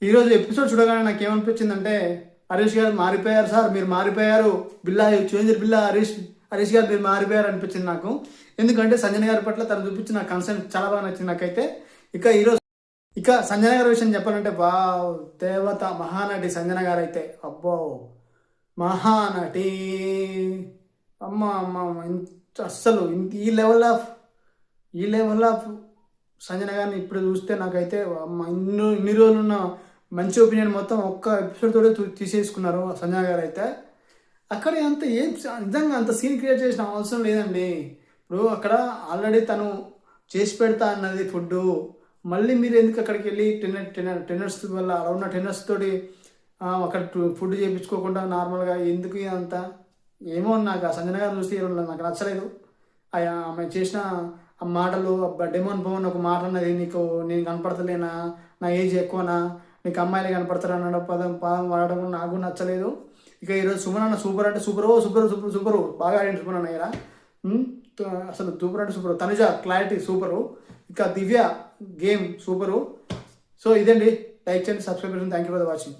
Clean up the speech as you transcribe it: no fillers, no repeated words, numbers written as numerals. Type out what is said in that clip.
ఈరోజు ఎపిసోడ్ చూడగానే నాకు ఏమనిపించిందంటే, హరీష్ గారు మారిపోయారు సార్, మీరు మారిపోయారు, బిల్లా చేంజర్ బిల్లా, హరీష్ గారు మీరు మారిపోయారు అనిపించింది నాకు. ఎందుకంటే సంజన గారి పట్ల తను చూపించిన కన్సర్న్ చాలా బాగా నచ్చింది నాకైతే. ఇక సంజన గారి విషయం చెప్పాలంటే, దేవత మహానటి సంజన గారు అయితే, అబ్బో మహానటి, అమ్మ అమ్మ అస్సలు ఈ లెవెల్ ఆఫ్ సంజన గారిని ఇప్పుడు చూస్తే నాకైతే ఇన్ని రోజులు ఉన్న మంచి ఒపీనియన్ మొత్తం ఒక్క ఎపిసోడ్ తోడే తీసేసుకున్నారు సంజన గారు అయితే. అక్కడ నిజంగా అంత సీన్ క్రియేట్ చేసిన అవసరం లేదండి. ఇప్పుడు అక్కడ ఆల్రెడీ తను చేసి పెడతా అన్నది ఫుడ్, మళ్ళీ మీరు ఎందుకు అక్కడికి వెళ్ళి టెన్నర్స్ వల్ల అలా ఉన్న టెన్నర్స్ తోటి అక్కడ ఫుడ్ చేయించుకోకుండా నార్మల్గా ఎందుకు అంతా ఏమో. నాకు ఆ సంజన గారు చూస్తే నాకు నచ్చలేదు. ఆమె చేసిన ఆ మాటలు, డెమోన్ భవన్ ఒక మాట అన్నది, నీకు నేను కనపడతలేనా, నా ఏజ్ ఎక్కువనా, నీకు అమ్మాయిలే కనపడతారు అన్న పదం వాడడం నాకు నచ్చలేదు. ఇక ఈరోజు సుమన్ అన్న సూపర్ అంటే సూపరు బాగా ఆడింది సుమన్ అన్న. ఇలా అసలు సూపర్ అంటే సూపర్. Tanuja clarity super. ఇక దివ్య గేమ్ సూపరు. సో ఇదండి, లైక్ చేయండి, సబ్స్క్రైబ్ చేయండి. Thank you for watching.